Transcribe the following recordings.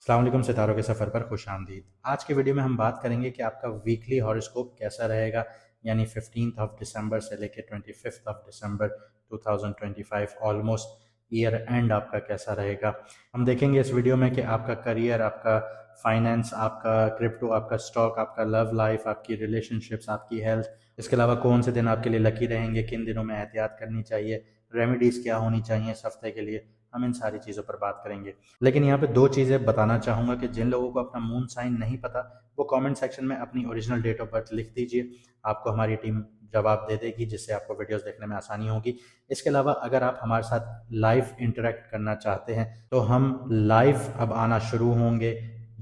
अस्सलाम वालेकुम, सितारों के सफ़र पर खुश आमदीद। आज की वीडियो में हम बात करेंगे कि आपका वीकली हॉरोस्कोप कैसा रहेगा, यानी 15 दिसंबर से लेकर 25 दिसंबर 2025 ऑलमोस्ट ईयर एंड आपका कैसा रहेगा। हम देखेंगे इस वीडियो में कि आपका करियर, आपका फाइनेंस, आपका क्रिप्टो, आपका स्टॉक, आपका लव लाइफ, आपकी रिलेशनशिप्स, आपकी हेल्थ, इसके अलावा कौन से दिन आपके लिए लकी रहेंगे, किन दिनों में एहतियात करनी चाहिए, रेमेडीज़ क्या होनी चाहिए इस हफ्ते के लिए। हम इन सारी चीज़ों पर बात करेंगे। लेकिन यहाँ पे दो चीज़ें बताना चाहूँगा कि जिन लोगों को अपना मून साइन नहीं पता, वो कमेंट सेक्शन में अपनी ओरिजिनल डेट ऑफ बर्थ लिख दीजिए। आपको हमारी टीम जवाब दे देगी, जिससे आपको वीडियोस देखने में आसानी होगी। इसके अलावा अगर आप हमारे साथ लाइव इंटरेक्ट करना चाहते हैं तो हम लाइव अब आना शुरू होंगे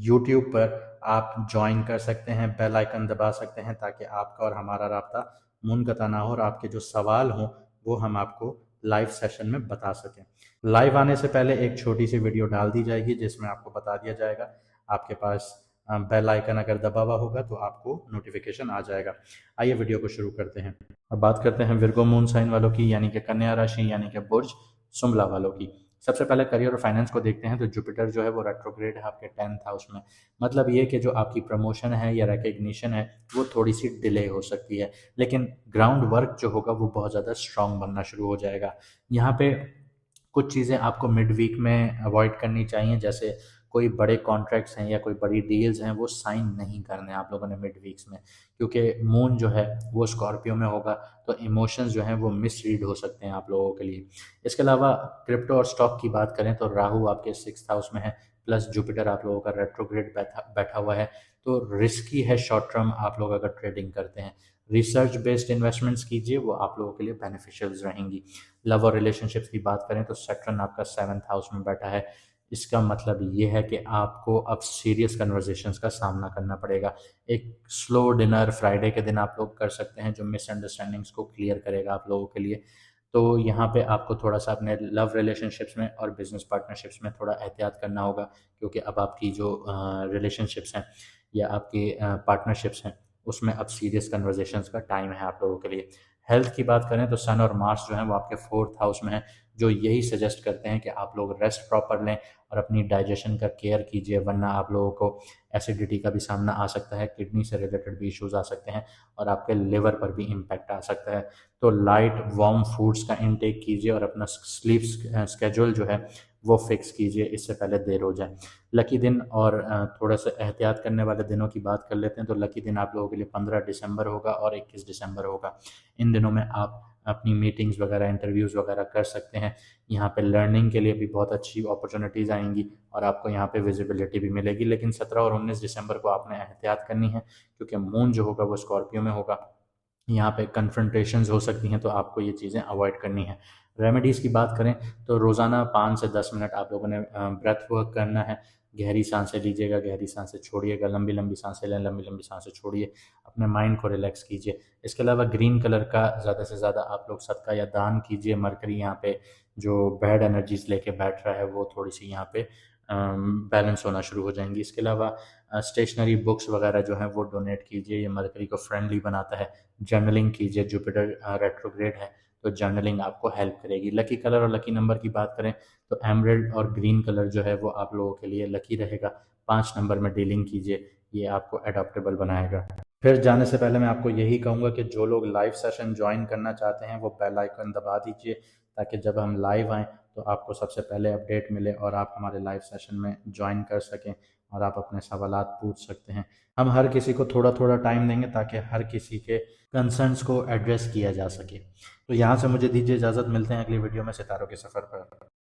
यूट्यूब पर। आप ज्वाइन कर सकते हैं, बेल आइकन दबा सकते हैं, ताकि आपका और हमारा राब्ता मुनक़ता ना हो और आपके जो सवाल हों वो हम आपको लाइव सेशन में बता सकें। लाइव आने से पहले एक छोटी सी वीडियो डाल दी जाएगी जिसमें आपको बता दिया जाएगा। आपके पास बेल आइकन अगर दबा हुआ होगा तो आपको नोटिफिकेशन आ जाएगा। आइए वीडियो को शुरू करते हैं। अब बात करते हैं विर्गो मून साइन वालों की, यानी कि कन्या राशि, यानी कि बुर्ज सुमला वालों की। सबसे पहले करियर और फाइनेंस को देखते हैं तो जुपिटर जो है वो रेट्रोग्रेड है आपके 10th हाउस में। मतलब ये कि जो आपकी प्रमोशन है या रिकग्निशन है वो थोड़ी सी डिले हो सकती है, लेकिन ग्राउंड वर्क जो होगा वो बहुत ज़्यादा स्ट्रांग बनना शुरू हो जाएगा। यहाँ पे कुछ चीज़ें आपको मिड वीक में अवॉइड करनी चाहिए, जैसे कोई बड़े कॉन्ट्रैक्ट्स हैं या कोई बड़ी डील्स हैं वो साइन नहीं करने आप लोगों ने मिड वीक्स में, क्योंकि मून जो है वो स्कॉर्पियो में होगा, तो इमोशंस जो हैं वो मिसरीड हो सकते हैं आप लोगों के लिए। इसके अलावा क्रिप्टो और स्टॉक की बात करें तो राहु आपके 6th हाउस में है, प्लस जुपिटर आप लोगों का रेट्रोग्रेड बैठा हुआ है, तो रिस्की है शॉर्ट टर्म आप लोग अगर ट्रेडिंग करते हैं। रिसर्च बेस्ड इन्वेस्टमेंट्स कीजिए, वो आप लोगों के लिए बेनिफिशियल रहेंगी। लव और रिलेशनशिप्स की बात करें तो सैटर्न आपका 7th हाउस में बैठा है। इसका मतलब ये है कि आपको अब सीरियस कन्वर्सेशंस का सामना करना पड़ेगा। एक स्लो डिनर फ्राइडे के दिन आप लोग कर सकते हैं जो मिसअंडरस्टैंडिंग्स को क्लियर करेगा आप लोगों के लिए। तो यहाँ पे आपको थोड़ा सा अपने लव रिलेशनशिप्स में और बिजनेस पार्टनरशिप्स में थोड़ा एहतियात करना होगा, क्योंकि अब आपकी जो रिलेशनशिप्स हैं या आपकी पार्टनरशिप्स हैं उसमें अब सीरियस कन्वर्सेशंस का टाइम है आप लोगों के लिए। हेल्थ की बात करें तो सन और मार्स जो है वो आपके 4th हाउस में है, जो यही सजेस्ट करते हैं कि आप लोग रेस्ट प्रॉपर लें और अपनी डाइजेशन का केयर कीजिए, वरना आप लोगों को एसिडिटी का भी सामना आ सकता है, किडनी से रिलेटेड भी इश्यूज आ सकते हैं और आपके लिवर पर भी इम्पैक्ट आ सकता है। तो लाइट वार्म फूड्स का इनटेक कीजिए और अपना स्लीप स्केड्यूल जो है वो फिक्स कीजिए, इससे पहले देर हो जाए। लकी दिन और थोड़ा सा एहतियात करने वाले दिनों की बात कर लेते हैं तो लकी दिन आप लोगों के लिए 15 दिसंबर होगा और 21 दिसंबर होगा। इन दिनों में आप अपनी मीटिंग्स वगैरह, इंटरव्यूज़ वगैरह कर सकते हैं। यहाँ पे लर्निंग के लिए भी बहुत अच्छी अपॉर्चुनिटीज़ आएंगी और आपको यहाँ पे विजिबिलिटी भी मिलेगी। लेकिन 17 और 19 दिसंबर को आपने एहतियात करनी है, क्योंकि मून जो होगा वो स्कॉर्पियो में होगा। यहाँ पे कन्फ्रंटेशंस हो सकती हैं, तो आपको ये चीज़ें अवॉइड करनी है। रेमेडीज़ की बात करें तो रोज़ाना 5 से 10 मिनट आप लोगों ने ब्रेथ वर्क करना है। गहरी सांसें लीजिएगा, गहरी सांसें छोड़िएगा, लंबी लंबी सांसें लें, लंबी लंबी सांसें छोड़िए, अपने माइंड को रिलैक्स कीजिए। इसके अलावा ग्रीन कलर का ज़्यादा से ज़्यादा आप लोग सदका या दान कीजिए। मरकरी यहाँ पे जो बैड एनर्जीज लेके बैठ रहा है वो थोड़ी सी यहाँ पे बैलेंस होना शुरू हो जाएंगी। इसके अलावा स्टेशनरी बुक्स वगैरह जो हैं वो डोनेट कीजिए, ये मरकरी को फ्रेंडली बनाता है। जर्नलिंग कीजिए, जुपिटर रेट्रोग्रेड है तो जर्नलिंग आपको हेल्प करेगी। लकी कलर और लकी नंबर की बात करें तो एमरेल्ड और ग्रीन कलर जो है वो आप लोगों के लिए लकी रहेगा। 5 नंबर में डीलिंग कीजिए, ये आपको अडॉप्टेबल बनाएगा। फिर जाने से पहले मैं आपको यही कहूँगा कि जो लोग लाइव सेशन ज्वाइन करना चाहते हैं वो बेल आइकन दबा दीजिए, ताकि जब हम लाइव आएँ तो आपको सबसे पहले अपडेट मिले और आप हमारे लाइव सेशन में ज्वाइन कर सकें और आप अपने सवालात पूछ सकते हैं। हम हर किसी को थोड़ा थोड़ा टाइम देंगे ताकि हर किसी के कंसर्न्स को एड्रेस किया जा सके। तो यहाँ से मुझे दीजिए इजाज़त, मिलते हैं अगली वीडियो में सितारों के सफ़र पर।